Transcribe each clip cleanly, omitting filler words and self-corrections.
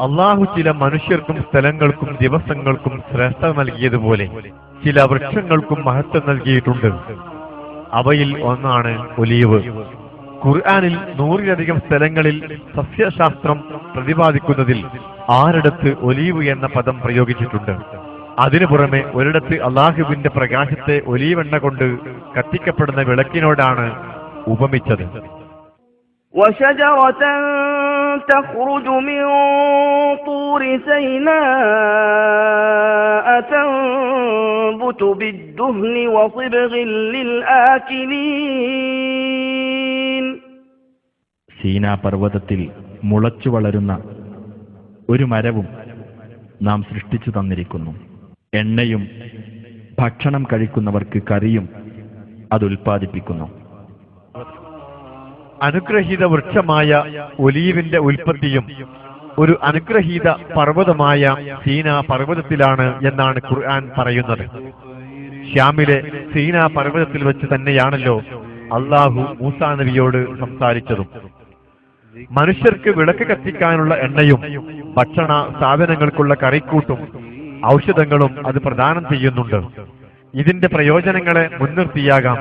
അള്ളാഹു ചില മനുഷ്യർക്കും സ്ഥലങ്ങൾക്കും ദിവസങ്ങൾക്കും ശ്രേഷ്ഠ നൽകിയതുപോലെ ചില വൃക്ഷങ്ങൾക്കും മഹത്വം നൽകിയിട്ടുണ്ട്. അവയിൽ ഒന്നാണ് ഒലീവ്. ഖുർആനിൽ 100-ലധികം സ്ഥലങ്ങളിൽ സസ്യശാസ്ത്രം പ്രതിപാദിക്കുന്നതിൽ 6 ഒലീവ് എന്ന പദം പ്രയോഗിച്ചിട്ടുണ്ട്. അതിനു പുറമെ ഒരിടത്ത് അള്ളാഹുവിന്റെ പ്രകാശത്തെ ഒലീവെണ്ണ കൊണ്ട് കത്തിക്കപ്പെടുന്ന വിളക്കിനോടാണ് ഉപമിച്ചത്. وشجرة تخرج من طور سيناء تنبت بالدهن وصبغ للآكلين. സീനാ പർവ്വതത്തിൽ മുളച്ചു വളരുന്ന ഒരു മരവും നാം സൃഷ്ടിച്ചു തന്നിരിക്കുന്നു. എണ്ണയും ഭക്ഷണം കഴിക്കുന്നവർക്ക് കറിയും അതുൽപ്പാദിപ്പിക്കുന്നു. അനുഗ്രഹീത വൃക്ഷമായ ഒലീവിന്റെ ഉൽപ്പത്തിയും ഒരു അനുഗ്രഹീത പർവ്വതമായ സീനാ പർവ്വതത്തിലാണ് എന്നാണ് ഖുർആൻ പറയുന്നത്. ശ്യാമിലെ സീനാ പർവ്വതത്തിൽ വെച്ച് തന്നെയാണല്ലോ അള്ളാഹു മൂസാ നബിയോട് സംസാരിച്ചതും. മനുഷ്യർക്ക് വിളക്ക് കത്തിക്കാനുള്ള എണ്ണയും ഭക്ഷണ സാധനങ്ങൾക്കുള്ള കറിക്കൂട്ടും ഔഷധങ്ങളും അത് പ്രദാനം ചെയ്യുന്നുണ്ട്. ഇതിന്റെ പ്രയോജനങ്ങളെ മുൻനിർത്തിയാകാം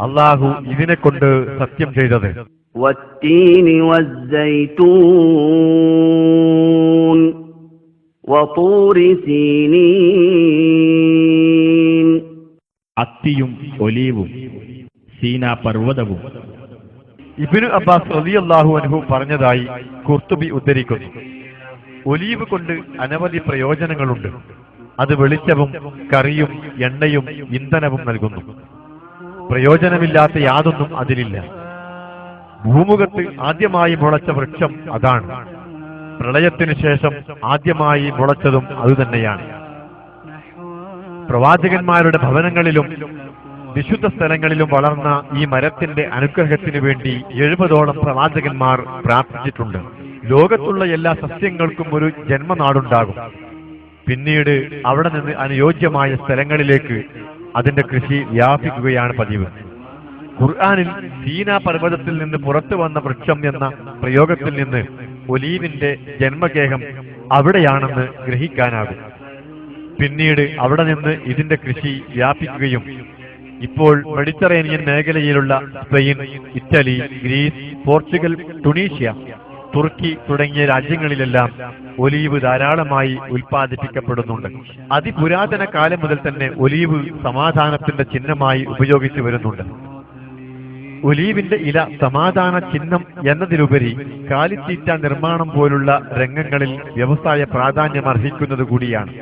അള്ളാഹു ഇതിനെ കൊണ്ട് സത്യം ചെയ്തത്. والتين والزيتون وطور سينين. അത്തിയും ഒലീവും സീനാ പർവ്വതവും. ഇബ്നു അബ്ബാസ് റളിയല്ലാഹു അൻഹു പറഞ്ഞതായി ഖുർത്തുബി ഉദ്ധരിക്കുന്നു. ഒലീവ് കൊണ്ട് അനവധി പ്രയോജനങ്ങളുണ്ട്. അത് വെളിച്ചവും കറിയും എണ്ണയും ഇന്ധനവും നൽകുന്നു. പ്രയോജനമില്ലാത്ത യാതൊന്നും അതിലില്ല. ഭൂമുഖത്ത് ആദ്യമായി മുളച്ച വൃക്ഷം അതാണ്. പ്രളയത്തിന് ശേഷം ആദ്യമായി മുളച്ചതും അതുതന്നെയാണ്. പ്രവാചകന്മാരുടെ ഭവനങ്ങളിലും വിശുദ്ധ സ്ഥലങ്ങളിലും വളർന്ന ഈ മരത്തിന്റെ അനുഗ്രഹത്തിനു വേണ്ടി 70ഓളം പ്രവാചകന്മാർ പ്രാർത്ഥിച്ചിട്ടുണ്ട്. ലോകത്തുള്ള എല്ലാ സസ്യങ്ങൾക്കും ഒരു ജന്മനാടുണ്ടാകും. പിന്നീട് അവിടെ നിന്ന് അനുയോജ്യമായ സ്ഥലങ്ങളിലേക്ക് അതിന്റെ കൃഷി വ്യാപിക്കുകയാണ് പതിവ്. ഖുർആനിൽ സീനാ പർവ്വതത്തിൽ നിന്ന് പുറത്തു വന്ന വൃക്ഷം എന്ന പ്രയോഗത്തിൽ നിന്ന് ഒലീവിന്റെ ജന്മഗേഹം അവിടെയാണെന്ന് ഗ്രഹിക്കാനാകും. പിന്നീട് അവിടെ നിന്ന് ഇതിന്റെ കൃഷി വ്യാപിക്കുകയും ഇപ്പോൾ മെഡിറ്ററേനിയൻ മേഖലയിലുള്ള Spain, Italy, Greece, Portugal, Tunisia, തുർക്കി തുടങ്ങിയ രാജ്യങ്ങളിലെല്ലാം ഒലീവ് ധാരാളമായി ഉൽപ്പാദിപ്പിക്കപ്പെടുന്നുണ്ട്. അതിപുരാതന കാലം മുതൽ തന്നെ ഒലീവ് സമാധാനത്തിന്റെ ചിഹ്നമായി ഉപയോഗിച്ചു വരുന്നുണ്ട്. ഒലീവിന്റെ ഇല സമാധാന ചിഹ്നം എന്നതിലുപരി കാലിത്തീറ്റ നിർമ്മാണം പോലുള്ള രംഗങ്ങളിൽ വ്യവസായ പ്രാധാന്യം അർഹിക്കുന്നത് കൂടിയാണ്.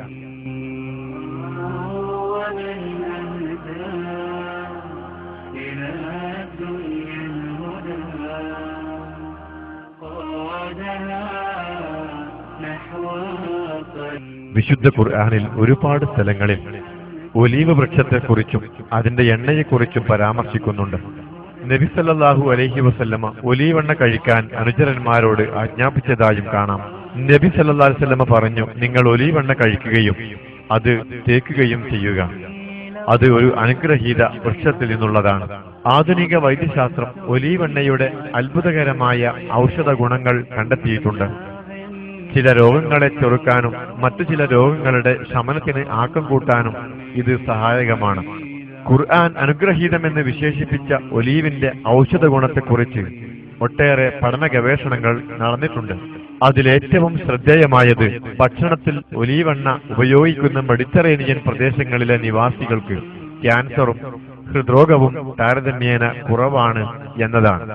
വിശുദ്ധ ഖുർആനിൽ ഒരുപാട് സ്ഥലങ്ങളിൽ ഒലീവ് വൃക്ഷത്തെക്കുറിച്ചും അതിന്റെ എണ്ണയെക്കുറിച്ചും പരാമർശിക്കുന്നുണ്ട്. നബി സല്ലല്ലാഹു അലൈഹി വസല്ലമ ഒലീവെണ്ണ കഴിക്കാൻ അനുചരന്മാരോട് ആജ്ഞാപിച്ചതായും കാണാം. നബി സല്ലല്ലാഹു അലൈഹി വസല്ലമ പറഞ്ഞു, നിങ്ങൾ ഒലീവെണ്ണ കഴിക്കുകയും അത് തേക്കുകയും ചെയ്യുക. അത് ഒരു അനുഗ്രഹീത വൃക്ഷത്തിൽ നിന്നുള്ളതാണ്. ആധുനിക വൈദ്യശാസ്ത്രം ഒലീവെണ്ണയുടെ അത്ഭുതകരമായ ഔഷധ ഗുണങ്ങൾ കണ്ടെത്തിയിട്ടുണ്ട്. ചില രോഗങ്ങളെ ചെറുക്കാനും മറ്റു ചില രോഗങ്ങളുടെ ശമനത്തിന് ആക്കം കൂട്ടാനും ഇത് സഹായകമാണ്. ഖുർആൻ അനുഗ്രഹീതമെന്ന് വിശേഷിപ്പിച്ച ഒലീവിന്റെ ഔഷധ ഗുണത്തെക്കുറിച്ച് ഒട്ടേറെ പഠന ഗവേഷണങ്ങൾ നടന്നിട്ടുണ്ട്. അതിലേറ്റവും ശ്രദ്ധേയമായത് ഭക്ഷണത്തിൽ ഒലീവെണ്ണ ഉപയോഗിക്കുന്ന മെഡിറ്ററേനിയൻ പ്രദേശങ്ങളിലെ നിവാസികൾക്ക് ക്യാൻസറും ഹൃദ്രോഗവും താരതമ്യേന കുറവാണ് എന്നതാണ്.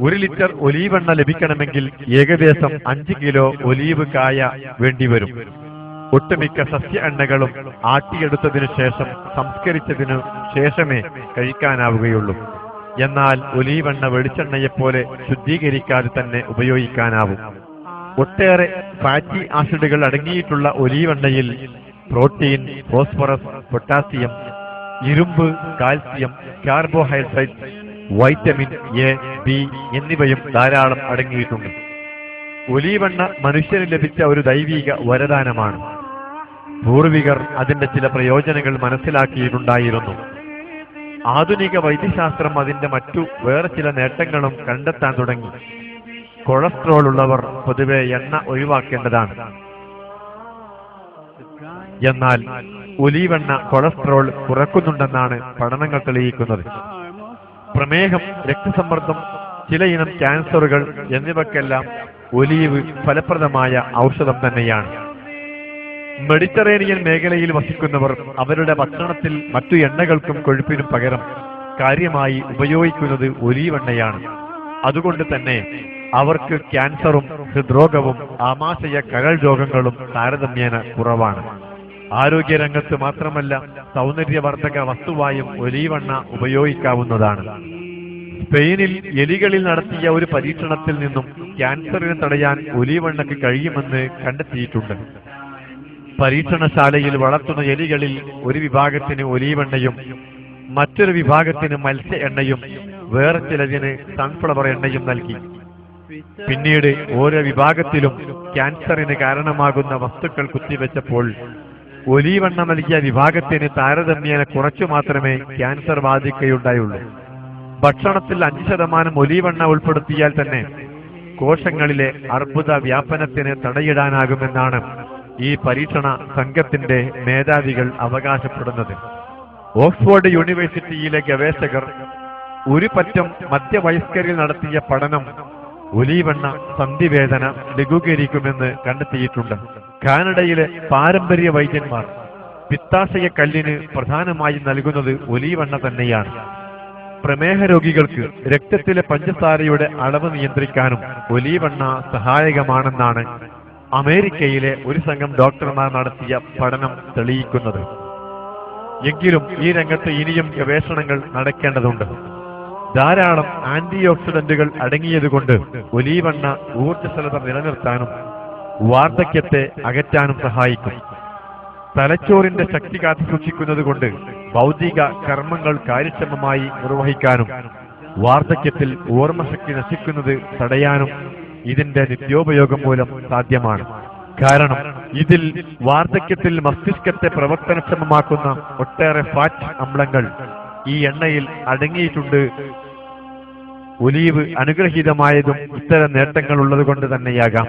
1 ലിറ്റർ ഒലീവെണ്ണ ലഭിക്കണമെങ്കിൽ ഏകദേശം 5 കിലോ ഒലീവ് കായ വേണ്ടിവരും. ഒട്ടുമിക്ക സസ്യ എണ്ണകളും ആട്ടിയെടുത്തതിനു ശേഷം സംസ്കരിച്ചതിനു ശേഷമേ കഴിക്കാനാവുകയുള്ളൂ. എന്നാൽ ഒലീവെണ്ണ വെളിച്ചെണ്ണയെപ്പോലെ ശുദ്ധീകരിക്കാതെ തന്നെ ഉപയോഗിക്കാനാവും. ഒട്ടേറെ ഫാറ്റി ആസിഡുകൾ അടങ്ങിയിട്ടുള്ള ഒലീവെണ്ണയിൽ പ്രോട്ടീൻ, ഫോസ്ഫറസ്, പൊട്ടാസ്യം, ഇരുമ്പ്, calcium, carbohydrate, vitamin A, B എന്നിവയും ധാരാളം അടങ്ങിയിട്ടുണ്ട്. ഒലീവെണ്ണ മനുഷ്യന് ലഭിച്ച ഒരു ദൈവിക വരദാനമാണ്. പൂർവികർ അതിന്റെ ചില പ്രയോജനങ്ങൾ മനസ്സിലാക്കിയിട്ടുണ്ടായിരുന്നു. ആധുനിക വൈദ്യശാസ്ത്രം അതിന്റെ വേറെ ചില നേട്ടങ്ങളും കണ്ടെത്താൻ തുടങ്ങി. കൊളസ്ട്രോൾ ഉള്ളവർ പൊതുവെ എണ്ണ ഒഴിവാക്കേണ്ടതാണ്. എന്നാൽ ഒലീവെണ്ണ കൊളസ്ട്രോൾ കുറക്കുന്നുണ്ടെന്നാണ് പഠനങ്ങൾ തെളിയിക്കുന്നത്. പ്രമേഹം, രക്തസമ്മർദ്ദം, ചിലയിനം ക്യാൻസറുകൾ എന്നിവയ്ക്കെല്ലാം ഒലീവ് ഫലപ്രദമായ ഔഷധം തന്നെയാണ്. മെഡിറ്ററേനിയൻ മേഖലയിൽ വസിക്കുന്നവർ അവരുടെ ഭക്ഷണത്തിൽ മറ്റു എണ്ണകൾക്കും കൊഴുപ്പിനും പകരം കാര്യമായി ഉപയോഗിക്കുന്നത് ഒലീവെണ്ണയാണ്. അതുകൊണ്ട് തന്നെ അവർക്ക് ക്യാൻസറും ഹൃദ്രോഗവും ആമാശയ കരൾ രോഗങ്ങളും താരതമ്യേന കുറവാണ്. ആരോഗ്യരംഗത്ത് മാത്രമല്ല, സൗന്ദര്യവർദ്ധക വസ്തുവായും ഒലീവെണ്ണ ഉപയോഗിക്കാവുന്നതാണ്. സ്പെയിനിൽ എലികളിൽ നടത്തിയ ഒരു പരീക്ഷണത്തിൽ നിന്നും ക്യാൻസറിനെ തടയാൻ ഒലീവെണ്ണയ്ക്ക് കഴിയുമെന്ന് കണ്ടെത്തിയിട്ടുണ്ട്. പരീക്ഷണശാലയിൽ വളർത്തുന്ന എലികളിൽ ഒരു വിഭാഗത്തിന് ഒലീവെണ്ണയും മറ്റൊരു വിഭാഗത്തിന് മത്സ്യ എണ്ണയും വേറെ ചിലതിന് സൺഫ്ലവർ എണ്ണയും നൽകി. പിന്നീട് ഓരോ വിഭാഗത്തിലും ക്യാൻസറിന് കാരണമാകുന്ന വസ്തുക്കൾ കുത്തിവെച്ചപ്പോൾ ഒലീവെണ്ണ നൽകിയ വിഭാഗത്തിന് താരതമ്യേന കുറച്ചു മാത്രമേ ക്യാൻസർ ബാധിക്കുകയുണ്ടായുള്ളൂ. ഭക്ഷണത്തിൽ 5% ഒലീവെണ്ണ ഉൾപ്പെടുത്തിയാൽ തന്നെ കോശങ്ങളിലെ അർബുദ വ്യാപനത്തിന് തടയിടാനാകുമെന്നാണ് ഈ പരീക്ഷണ സംഘത്തിന്റെ മേധാവികൾ അവകാശപ്പെടുന്നത്. ഓക്സ്ഫോർഡ് യൂണിവേഴ്സിറ്റിയിലെ ഗവേഷകർ ഒരു പറ്റം മധ്യവയസ്കരിൽ നടത്തിയ പഠനം ഒലീവെണ്ണ സന്ധിവേദന ലഘൂകരിക്കുമെന്ന് കണ്ടെത്തിയിട്ടുണ്ട്. കാനഡയിലെ പാരമ്പര്യ വൈദ്യന്മാർ പിത്താശയ കല്ലിന് പ്രധാനമായി നൽകുന്നത് ഒലീവെണ്ണ തന്നെയാണ്. പ്രമേഹ രോഗികൾക്ക് രക്തത്തിലെ പഞ്ചസാരയുടെ അളവ് നിയന്ത്രിക്കാനും ഒലീവെണ്ണ സഹായകമാണെന്നാണ് അമേരിക്കയിലെ ഒരു സംഘം ഡോക്ടർമാർ നടത്തിയ പഠനം തെളിയിക്കുന്നത്. എങ്കിലും ഈ രംഗത്ത് ഇനിയും ഗവേഷണങ്ങൾ നടക്കേണ്ടതുണ്ട്. ധാരാളം ആന്റി ഓക്സിഡന്റുകൾ അടങ്ങിയതുകൊണ്ട് ഒലീവെണ്ണ ഊർജ്ജസ്വലത നിലനിർത്താനും വാർദ്ധക്യത്തെ അകറ്റാനും സഹായിക്കും. തലച്ചോറിന്റെ ശക്തി കാത്തുസൂക്ഷിക്കുന്നത് കൊണ്ട് ഭൗതിക കർമ്മങ്ങൾ കാര്യക്ഷമമായി നിർവഹിക്കാനും വാർദ്ധക്യത്തിൽ ഓർമ്മശക്തി നശിക്കുന്നത് തടയാനും ഇതിന്റെ നിത്യോപയോഗം മൂലം സാധ്യമാണ്. കാരണം ഇതിൽ വാർദ്ധക്യത്തിൽ മസ്തിഷ്കത്തെ പ്രവർത്തനക്ഷമമാക്കുന്ന ഒട്ടേറെ ഫാറ്റ് അമ്ലങ്ങൾ ഈ എണ്ണയിൽ അടങ്ങിയിട്ടുണ്ട്. ഒലീവ് അനുഗ്രഹീതമായതും ഇത്തരം നേട്ടങ്ങൾ ഉള്ളത് കൊണ്ട് തന്നെയാകാം.